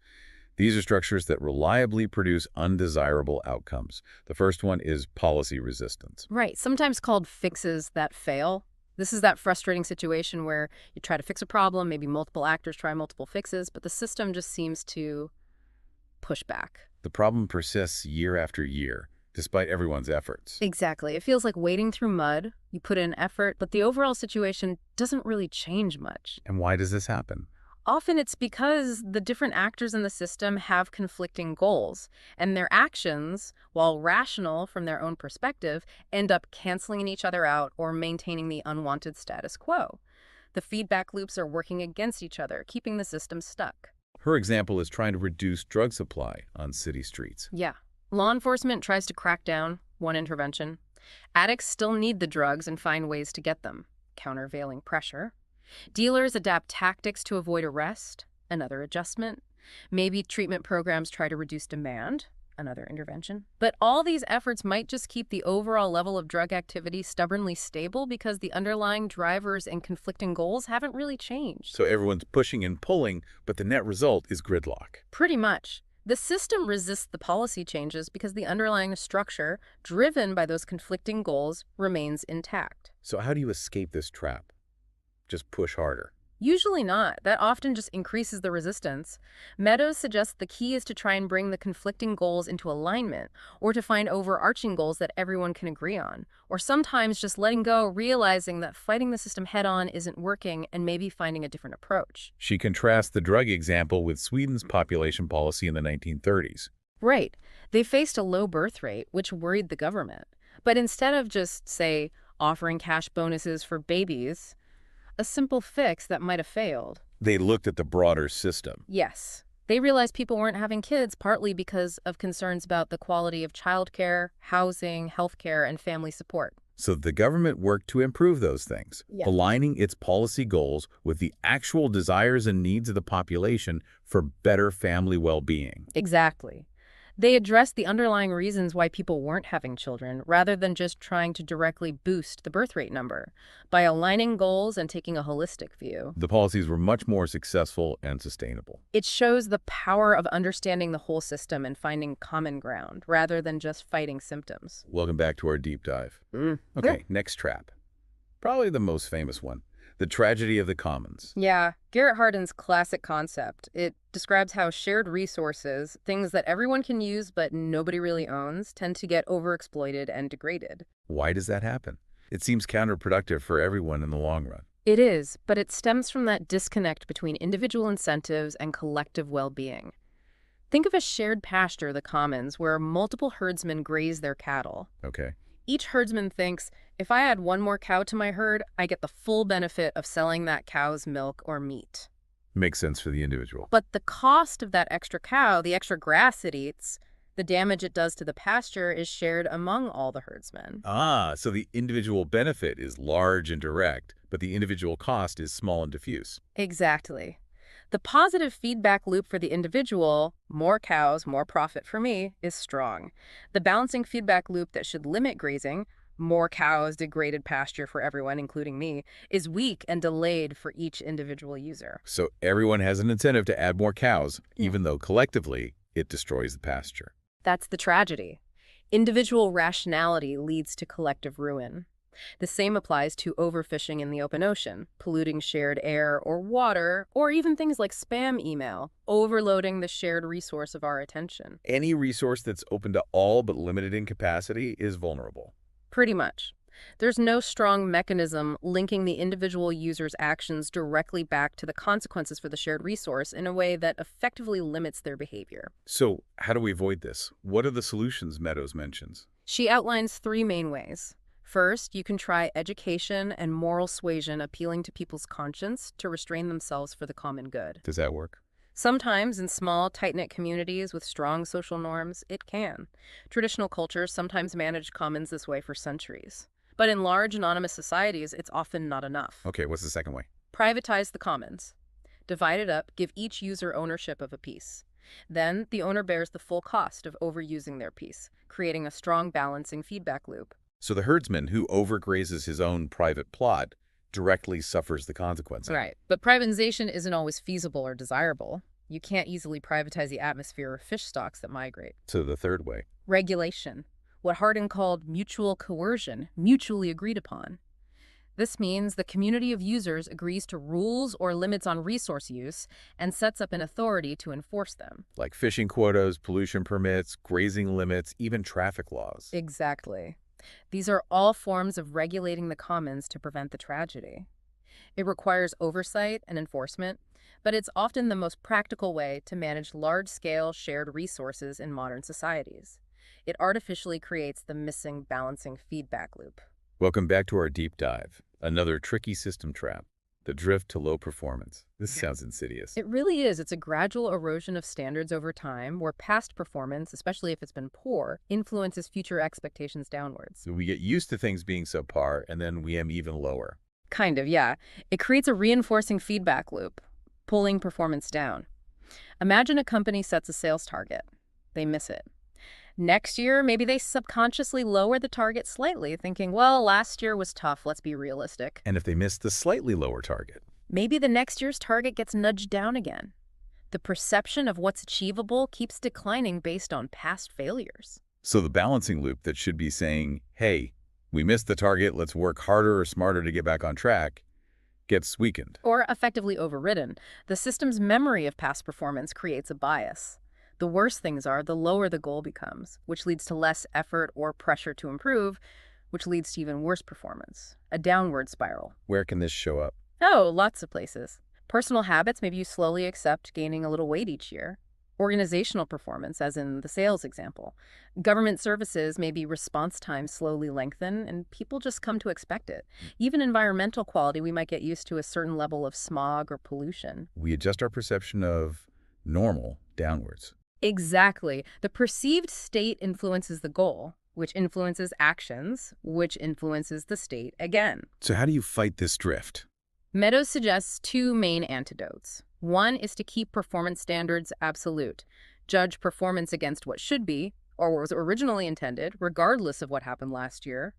These are structures that reliably produce undesirable outcomes. The first one is policy resistance. Right, sometimes called fixes that fail. This is that frustrating situation where you try to fix a problem, maybe multiple actors try multiple fixes, but the system just seems to push back. The problem persists year after year, despite everyone's efforts. Exactly. It feels like wading through mud. You put in effort, but the overall situation doesn't really change much. And why does this happen? Often it's because the different actors in the system have conflicting goals, and their actions, while rational from their own perspective, end up canceling each other out or maintaining the unwanted status quo. The feedback loops are working against each other, keeping the system stuck. Her example is trying to reduce drug supply on city streets. Yeah. Law enforcement tries to crack down, one intervention. Addicts still need the drugs and find ways to get them, countervailing pressure. Dealers adapt tactics to avoid arrest, another adjustment. Maybe treatment programs try to reduce demand, another intervention. But all these efforts might just keep the overall level of drug activity stubbornly stable because the underlying drivers and conflicting goals haven't really changed. So everyone's pushing and pulling, but the net result is gridlock. Pretty much. The system resists the policy changes because the underlying structure, driven by those conflicting goals, remains intact. So how do you escape this trap? Just push harder. Usually not. That often just increases the resistance. Meadows suggests the key is to try and bring the conflicting goals into alignment, or to find overarching goals that everyone can agree on, or sometimes just letting go, realizing that fighting the system head-on isn't working, and maybe finding a different approach. She contrasts the drug example with Sweden's population policy in the 1930s. Right. They faced a low birth rate, which worried the government. But instead of just, say, offering cash bonuses for babies, a simple fix that might have failed. They looked at the broader system. Yes. They realized people weren't having kids partly because of concerns about the quality of childcare, housing, healthcare, and family support. So the government worked to improve those things, Yeah. aligning its policy goals with the actual desires and needs of the population for better family well-being. Exactly. They addressed the underlying reasons why people weren't having children, rather than just trying to directly boost the birth rate number. By aligning goals and taking a holistic view, The policies were much more successful and sustainable. it shows the power of understanding the whole system and finding common ground, rather than just fighting symptoms. Welcome back to our deep dive. Okay, next trap. Probably the most famous one. The tragedy of the commons. Yeah, Garrett Hardin's classic concept. It describes how shared resources, things that everyone can use but nobody really owns, tend to get overexploited and degraded. Why does that happen? It seems counterproductive for everyone in the long run. It is, but it stems from that disconnect between individual incentives and collective well-being. Think of a shared pasture, the commons, where multiple herdsmen graze their cattle. Okay. Each herdsman thinks, if I add one more cow to my herd, I get the full benefit of selling that cow's milk or meat. Makes sense for the individual. But the cost of that extra cow, the extra grass it eats, the damage it does to the pasture is shared among all the herdsmen. So the individual benefit is large and direct, but the individual cost is small and diffuse. Exactly. The positive feedback loop for the individual, more cows, more profit for me, is strong. The balancing feedback loop that should limit grazing, more cows, degraded pasture for everyone, including me, is weak and delayed for each individual user. So everyone has an incentive to add more cows, even though collectively it destroys the pasture. That's the tragedy. Individual rationality leads to collective ruin. The same applies to overfishing in the open ocean, polluting shared air or water, or even things like spam email, overloading the shared resource of our attention. Any resource that's open to all but limited in capacity is vulnerable. Pretty much. There's no strong mechanism linking the individual user's actions directly back to the consequences for the shared resource in a way that effectively limits their behavior. So how do we avoid this? What are the solutions Meadows mentions? She outlines 3 main ways. First, you can try education and moral suasion appealing to people's conscience to restrain themselves for the common good. Does that work? Sometimes in small, tight-knit communities with strong social norms, it can. Traditional cultures sometimes manage commons this way for centuries. But in large, anonymous societies, it's often not enough. Okay, what's the second way? Privatize the commons. Divide it up, give each user ownership of a piece. Then, the owner bears the full cost of overusing their piece, creating a strong balancing feedback loop. So the herdsman who overgrazes his own private plot directly suffers the consequences. Right. But privatization isn't always feasible or desirable. You can't easily privatize the atmosphere or fish stocks that migrate. So the third way. Regulation. What Harding called mutual coercion, mutually agreed upon. This means the community of users agrees to rules or limits on resource use and sets up an authority to enforce them. Like fishing quotas, pollution permits, grazing limits, even traffic laws. Exactly. These are all forms of regulating the commons to prevent the tragedy. It requires oversight and enforcement, but it's often the most practical way to manage large-scale shared resources in modern societies. It artificially creates the missing balancing feedback loop. Welcome back to our deep dive. Another tricky system trap, the drift to low performance. This sounds insidious. It really is. It's a gradual erosion of standards over time where past performance, especially if it's been poor, influences future expectations downwards. So we get used to things being subpar, and then we aim even lower. Kind of, yeah. It creates a reinforcing feedback loop, pulling performance down. Imagine a company sets a sales target. They miss it. Next year, maybe they subconsciously lower the target slightly, thinking, well, last year was tough, let's be realistic. And if they miss the slightly lower target? Maybe the next year's target gets nudged down again. The perception of what's achievable keeps declining based on past failures. So the balancing loop that should be saying, hey, we missed the target, let's work harder or smarter to get back on track, gets weakened. Or effectively overridden. The system's memory of past performance creates a bias. The worse things are, the lower the goal becomes, which leads to less effort or pressure to improve, which leads to even worse performance. A downward spiral. Where can this show up? Oh, lots of places. Personal habits, maybe you slowly accept gaining a little weight each year. Organizational performance, as in the sales example. Government services, maybe response times slowly lengthen, and people just come to expect it. Even environmental quality, we might get used to a certain level of smog or pollution. We adjust our perception of normal downwards. Exactly. The perceived state influences the goal, which influences actions, which influences the state again. So how do you fight this drift? Meadows suggests two main antidotes. One is to keep performance standards absolute. Judge performance against what should be, or what was originally intended, regardless of what happened last year.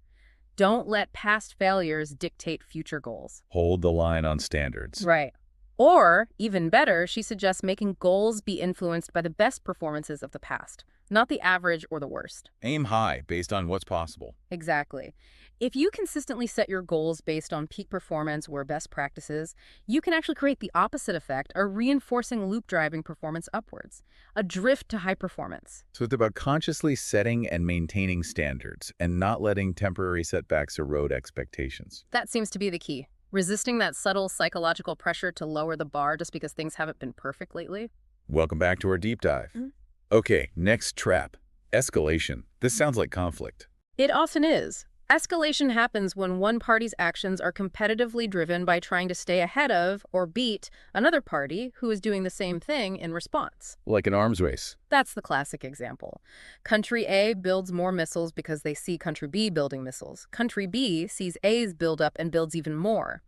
Don't let past failures dictate future goals. Hold the line on standards. Right. Or, even better, she suggests making goals be influenced by the best performances of the past, not the average or the worst. Aim high based on what's possible. Exactly. If you consistently set your goals based on peak performance or best practices, you can actually create the opposite effect, a reinforcing loop driving performance upwards, a drift to high performance. So it's about consciously setting and maintaining standards and not letting temporary setbacks erode expectations. That seems to be the key. Resisting that subtle psychological pressure to lower the bar just because things haven't been perfect lately. Welcome back to our deep dive. Okay, next trap. Escalation. This sounds like conflict. It often is. Escalation happens when one party's actions are competitively driven by trying to stay ahead of or beat another party who is doing the same thing in response. Like an arms race. That's the classic example. Country A builds more missiles because they see Country B building missiles. Country B sees A's buildup and builds even more.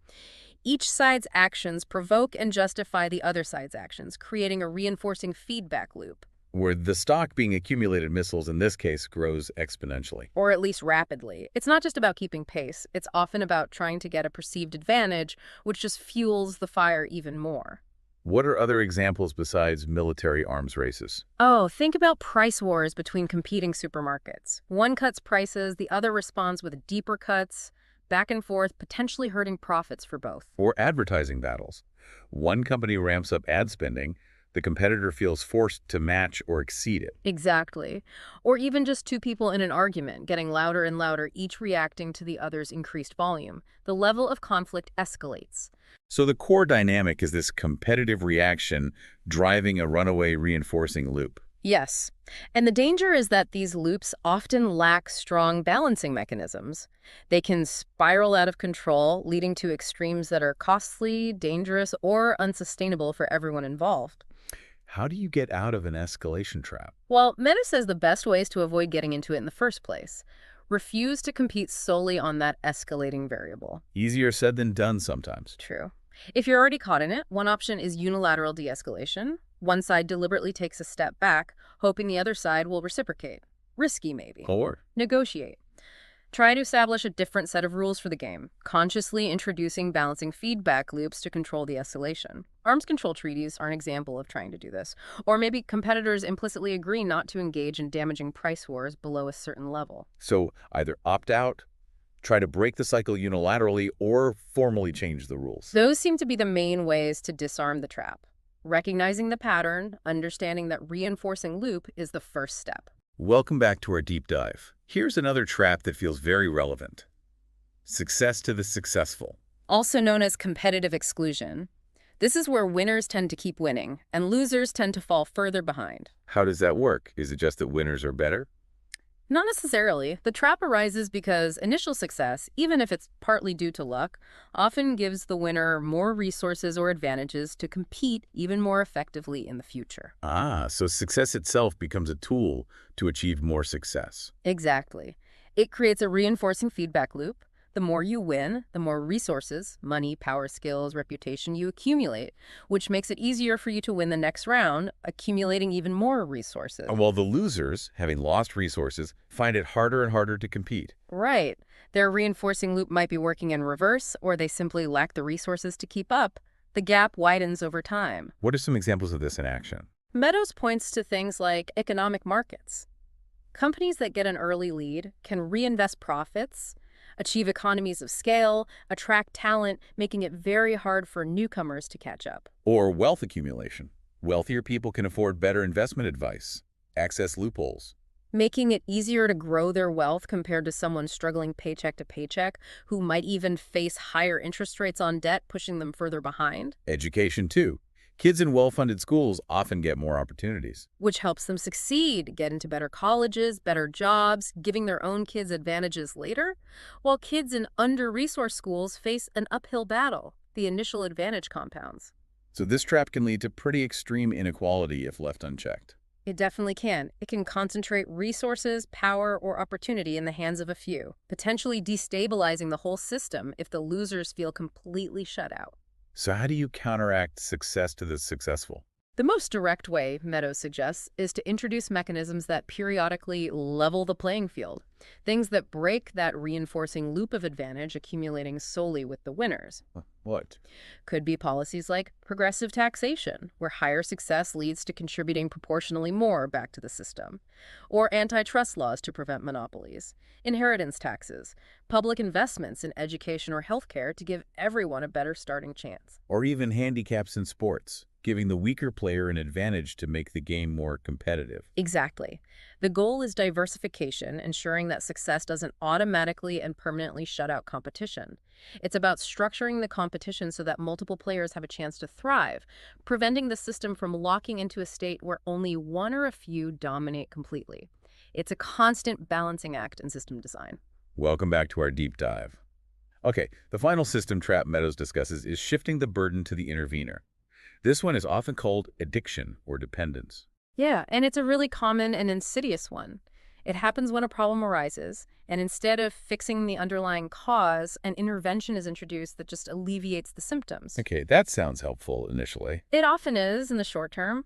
Each side's actions provoke and justify the other side's actions, creating a reinforcing feedback loop. Where the stock being accumulated missiles in this case grows exponentially. Or at least rapidly. It's not just about keeping pace. It's often about trying to get a perceived advantage, which just fuels the fire even more. What are other examples besides military arms races? Oh, think about price wars between competing supermarkets. One cuts prices, the other responds with deeper cuts, back and forth, potentially hurting profits for both. Or advertising battles. One company ramps up ad spending, the competitor feels forced to match or exceed it. Exactly. Or even just two people in an argument, getting louder and louder, each reacting to the other's increased volume. The level of conflict escalates. So the core dynamic is this competitive reaction driving a runaway reinforcing loop. Yes. And the danger is that these loops often lack strong balancing mechanisms. They can spiral out of control, leading to extremes that are costly, dangerous, or unsustainable for everyone involved. How do you get out of an escalation trap? Well, Meadows says the best ways to avoid getting into it in the first place. Refuse to compete solely on that escalating variable. Easier said than done sometimes. True. If you're already caught in it, one option is unilateral de-escalation. One side deliberately takes a step back, hoping the other side will reciprocate. Risky, maybe. Or, Negotiate. Try to establish a different set of rules for the game, consciously introducing balancing feedback loops to control the escalation. Arms control treaties are an example of trying to do this. Or maybe competitors implicitly agree not to engage in damaging price wars below a certain level. so either opt out, try to break the cycle unilaterally, or formally change the rules. Those seem to be the main ways to disarm the trap. Recognizing the pattern, understanding that reinforcing loop is the first step. Welcome back to our deep dive. Here's another trap that feels very relevant. Success to the successful. Also known as competitive exclusion. This is where winners tend to keep winning, and losers tend to fall further behind. How does that work? Is it just that winners are better? Not necessarily. The trap arises because initial success, even if it's partly due to luck, often gives the winner more resources or advantages to compete even more effectively in the future. Ah, so success itself becomes a tool to achieve more success. Exactly. It creates a reinforcing feedback loop. The more you win, the more resources, money, power, skills, reputation you accumulate, which makes it easier for you to win the next round, accumulating even more resources. And while the losers, having lost resources, find it harder and harder to compete. Right. Their reinforcing loop might be working in reverse, or they simply lack the resources to keep up. The gap widens over time. What are some examples of this in action? Meadows points to things like economic markets. Companies that get an early lead can reinvest profits, achieve economies of scale, attract talent, making it very hard for newcomers to catch up. Or wealth accumulation. Wealthier people can afford better investment advice, access loopholes. Making it easier to grow their wealth compared to someone struggling paycheck to paycheck, who might even face higher interest rates on debt, pushing them further behind. Education, too. Kids in well-funded schools often get more opportunities. Which helps them succeed, get into better colleges, better jobs, giving their own kids advantages later, while kids in under-resourced schools face an uphill battle. The initial advantage compounds. So this trap can lead to pretty extreme inequality if left unchecked. It definitely can. It can concentrate resources, power, or opportunity in the hands of a few, potentially destabilizing the whole system if the losers feel completely shut out. So how do you counteract success to the successful? The most direct way, Meadows suggests, is to introduce mechanisms that periodically level the playing field, things that break that reinforcing loop of advantage accumulating solely with the winners. What? Could be policies like progressive taxation, where higher success leads to contributing proportionally more back to the system, or antitrust laws to prevent monopolies, inheritance taxes, public investments in education or healthcare to give everyone a better starting chance. Or even handicaps in sports, giving the weaker player an advantage to make the game more competitive. Exactly. The goal is diversification, ensuring that success doesn't automatically and permanently shut out competition. It's about structuring the competition so that multiple players have a chance to thrive, preventing the system from locking into a state where only one or a few dominate completely. It's a constant balancing act in system design. Welcome back to our deep dive. Okay, the final system trap Meadows discusses is shifting the burden to the intervener. This one is often called addiction or dependence. Yeah, and it's a really common and insidious one. It happens when a problem arises, and instead of fixing the underlying cause, an intervention is introduced that just alleviates the symptoms. Okay, that sounds helpful initially. It often is in the short term,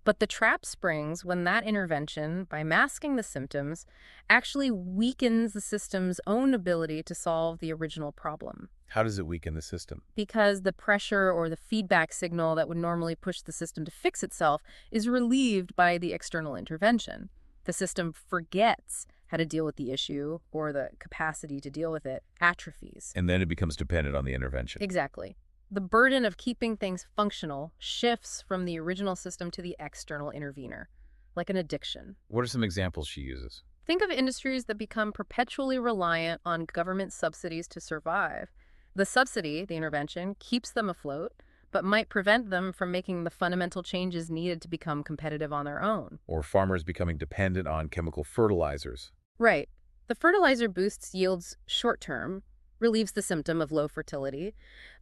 but the trap springs when that intervention, by masking the symptoms, actually weakens the system's own ability to solve the original problem. How does it weaken the system? Because the pressure or the feedback signal that would normally push the system to fix itself is relieved by the external intervention. The system forgets how to deal with the issue, or the capacity to deal with it atrophies. And then it becomes dependent on the intervention. Exactly. The burden of keeping things functional shifts from the original system to the external intervener, like an addiction. What are some examples she uses? Think of industries that become perpetually reliant on government subsidies to survive. The subsidy, the intervention, keeps them afloat, but might prevent them from making the fundamental changes needed to become competitive on their own. Or farmers becoming dependent on chemical fertilizers. Right. The fertilizer boosts yields short term, relieves the symptom of low fertility,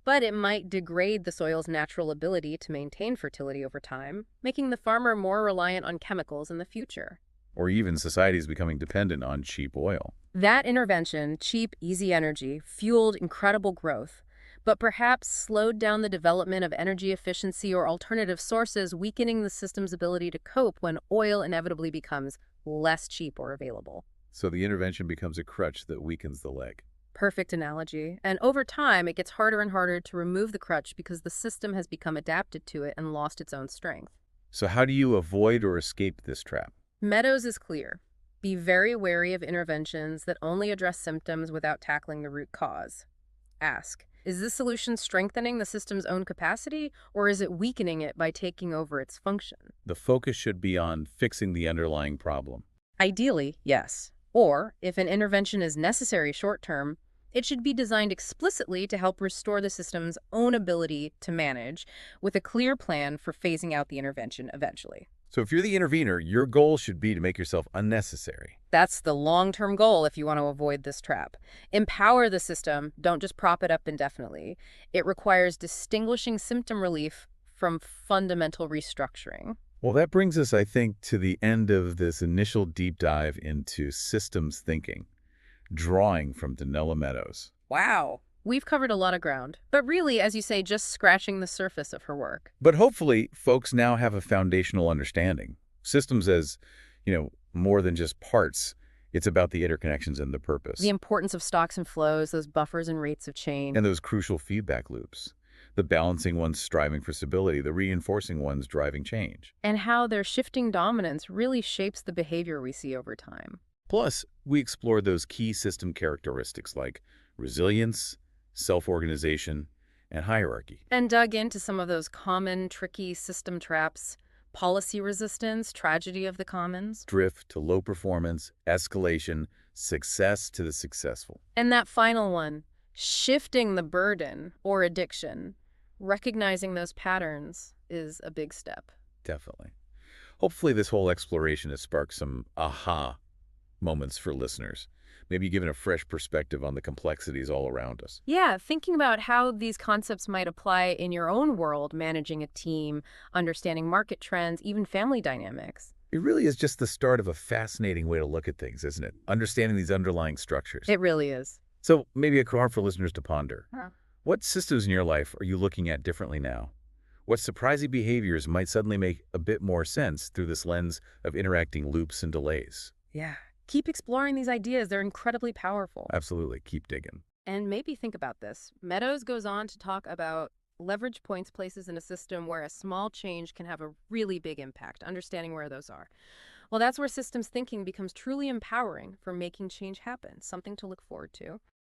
But it might degrade the soil's natural ability to maintain fertility over time, making the farmer more reliant on chemicals in the future. Or even societies becoming dependent on cheap oil. That intervention, cheap, easy energy, fueled incredible growth, but perhaps slowed down the development of energy efficiency or alternative sources, weakening the system's ability to cope when oil inevitably becomes less cheap or available. So the intervention becomes a crutch that weakens the leg. Perfect analogy. And over time, it gets harder and harder to remove the crutch because the system has become adapted to it and lost its own strength. So how do you avoid or escape this trap? Meadows is clear. Be very wary of interventions that only address symptoms without tackling the root cause. Ask, is this solution strengthening the system's own capacity, or is it weakening it by taking over its function? The focus should be on fixing the underlying problem. Ideally, yes. Or, if an intervention is necessary short-term, it should be designed explicitly to help restore the system's own ability to manage, with a clear plan for phasing out the intervention eventually. So if you're the intervener, your goal should be to make yourself unnecessary. That's the long-term goal if you want to avoid this trap. Empower the system, don't just prop it up indefinitely. It requires distinguishing symptom relief from fundamental restructuring. Well, that brings us, I think, to the end of this initial deep dive into systems thinking, drawing from Donella Meadows. Wow. We've covered a lot of ground, but really, as you say, just scratching the surface of her work. But hopefully, folks now have a foundational understanding. Systems as, more than just parts. It's about the interconnections and the purpose. The importance of stocks and flows, those buffers and rates of change. And those crucial feedback loops. The balancing ones striving for stability, the reinforcing ones driving change. And how their shifting dominance really shapes the behavior we see over time. Plus, we explored those key system characteristics like resilience, self-organization, and hierarchy. And dug into some of those common, tricky system traps: policy resistance, tragedy of the commons. Drift to low performance, escalation, success to the successful. And that final one, shifting the burden or addiction. Recognizing those patterns is a big step. Definitely. Hopefully this whole exploration has sparked some aha moments for listeners. Maybe given a fresh perspective on the complexities all around us. Yeah, thinking about how these concepts might apply in your own world, managing a team, understanding market trends, even family dynamics. It really is just the start of a fascinating way to look at things, isn't it? Understanding these underlying structures. It really is. So maybe a card for listeners to ponder. Huh. What systems in your life are you looking at differently now? What surprising behaviors might suddenly make a bit more sense through this lens of interacting loops and delays? Yeah. Keep exploring these ideas. They're incredibly powerful. Absolutely. Keep digging. And maybe think about this. Meadows goes on to talk about leverage points places in a system where a small change can have a really big impact, understanding where those are. Well, that's where systems thinking becomes truly empowering for making change happen, something to look forward to.